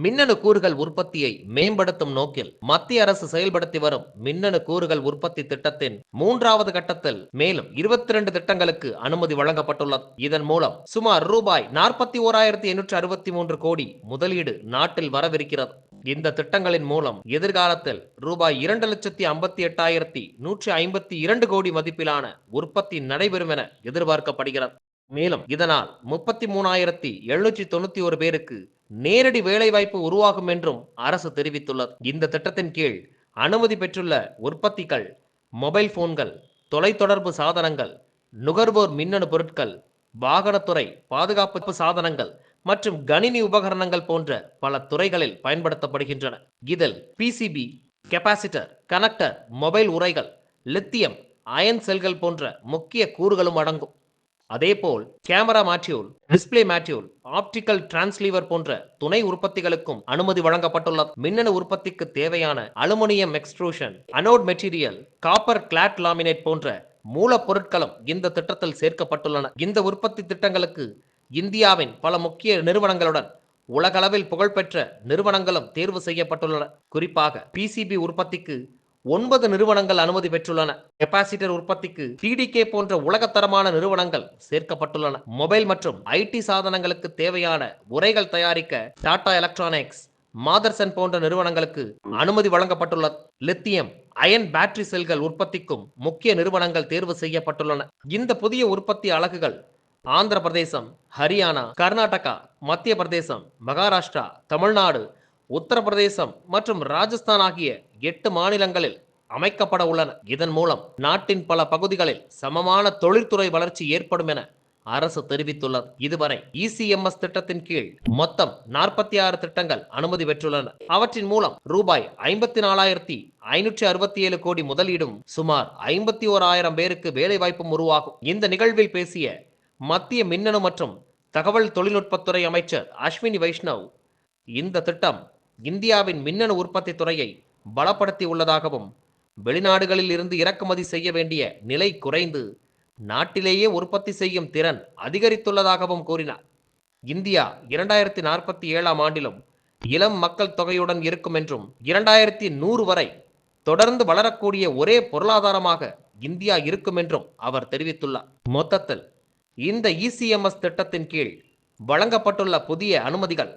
மின்னணு கூறுகள் உற்பத்தியை மேம்படுத்தும் நோக்கில் மத்திய அரசு செயல்படுத்தி வரும் மின்னணு கூறுகள் உற்பத்தி திட்டத்தின் 3வது கட்டத்தில் மேலும் 22 திட்டங்களுக்கு அனுமதி வழங்கப்பட்டுள்ளது. இதன் மூலம் சுமார் ரூபாய் 41,863 கோடி முதலீடு நாட்டில் வரவிருக்கிறது. இந்த திட்டங்களின் மூலம் எதிர்காலத்தில் ரூபாய் 2,58,152 கோடி மதிப்பிலான உற்பத்தி நடைபெறும் என எதிர்பார்க்கப்படுகிறது. மேலும் இதனால் 33,791 பேருக்கு நேரடி வேலைவாய்ப்பு உருவாகும் என்றும் அரசு தெரிவித்துள்ளது. இந்த திட்டத்தின் கீழ் அனுமதி பெற்றுள்ள உற்பத்திகள் மொபைல் போன்கள், தொலைத்தொடர்பு சாதனங்கள், நுகர்வோர் மின்னணு பொருட்கள், வாகனத்துறை பாதுகாப்பு சாதனங்கள் மற்றும் கணினி உபகரணங்கள் போன்ற பல துறைகளில் பயன்படுத்தப்படுகின்றன. இதில் பிசிபி, கெபாசிட்டர், கனெக்டர், மொபைல் உரைகள், லித்தியம் அயன் செல்கள் போன்ற முக்கிய கூறுகளும் அடங்கும். அதேபோல் camera module, display module, optical transceiver போன்ற துணை உற்பத்திகளுக்கும் அனுமதி வழங்கப்பட்டுள்ளது. மின்னணு உற்பத்திக்கு தேவையான aluminium extrusion, anode material, copper clad laminate போன்ற மூலப்பொருட்களும் இந்த திட்டத்தில் சேர்க்கப்பட்டுள்ளன. இந்த உற்பத்தி திட்டங்களுக்கு இந்தியாவின் பல முக்கிய நிறுவனங்களுடன் உலகளவில் புகழ்பெற்ற நிறுவனங்களும் தேர்வு செய்யப்பட்டுள்ளன. குறிப்பாக பிசிபி உற்பத்திக்கு 9 நிறுவனங்கள் அனுமதி பெற்றுள்ளன. கெபாசிட்டர் உற்பத்திக்கு டிடிகே போன்ற உலகத்தரமான நிறுவனங்கள் சேர்க்கப்பட்டுள்ளன. மொபைல் மற்றும் ஐடி சாதனங்களுக்கு தேவையான உரைகள் தயாரிக்க டாடா எலக்ட்ரானிக்ஸ், மாதர்சன் போன்ற நிறுவனங்களுக்கு அனுமதி வழங்கப்பட்டுள்ளது. லித்தியம் அயன் பேட்டரி செல்கள் உற்பத்திக்கும் முக்கிய நிறுவனங்கள் தேர்வு செய்யப்பட்டுள்ளன. இந்த புதிய உற்பத்தி அலகுகள் ஆந்திர பிரதேசம், ஹரியானா, கர்நாடகா, மத்திய பிரதேசம், மகாராஷ்டிரா, தமிழ்நாடு, உத்தரப்பிரதேசம் மற்றும் ராஜஸ்தான் ஆகிய 8 மாநிலங்களில் அமைக்கப்பட உள்ளன. இதன் மூலம் நாட்டின் பல பகுதிகளில் சமமான தொழில்துறை வளர்ச்சி ஏற்படும் என அரசு தெரிவித்துள்ளது. இதுவரை இசிஎம்எஸ் திட்டத்தின் கீழ் மொத்தம் 46 திட்டங்கள் அனுமதி பெற்றுள்ளன. அவற்றின் மூலம் ரூபாய் 54,567 கோடி முதலீடும் சுமார் 51,000 பேருக்கு வேலை வாய்ப்பும் உருவாகும். இந்த நிகழ்வில் பேசிய மத்திய மின்னணு மற்றும் தகவல் தொழில்நுட்பத்துறை அமைச்சர் அஸ்வினி வைஷ்ணவ், இந்த திட்டம் இந்தியாவின் மின்னணு உற்பத்தி துறையை பலப்படுத்தி உள்ளதாகவும், வெளிநாடுகளில் இருந்து இறக்குமதி செய்ய வேண்டிய நிலை குறைந்து நாட்டிலேயே உற்பத்தி செய்யும் திறன் அதிகரித்துள்ளதாகவும் கூறினார். இந்தியா 2047ஆம் ஆண்டிலும் இளம் மக்கள் தொகையுடன் இருக்கும் என்றும் 2100 வரை தொடர்ந்து வளரக்கூடிய ஒரே பொருளாதாரமாக இந்தியா இருக்கும் என்றும் அவர் தெரிவித்துள்ளார். மொத்தத்தில் இந்த இசிஎம்எஸ் திட்டத்தின் கீழ் வழங்கப்பட்டுள்ள புதிய அனுமதிகள்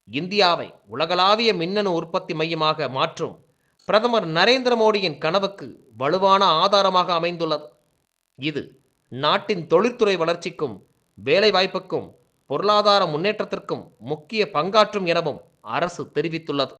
இந்தியாவை உலகளாவிய மின்னணு உற்பத்தி மையமாக மாற்றும் பிரதமர் நரேந்திர மோடியின் கனவுக்கு வலுவான ஆதாரமாக அமைந்துள்ளது. இது நாட்டின் தொழில்துறை வளர்ச்சிக்கும் வேலைவாய்ப்புக்கும் பொருளாதார முன்னேற்றத்திற்கும் முக்கிய பங்காற்றும் எனவும் அரசு தெரிவித்துள்ளது.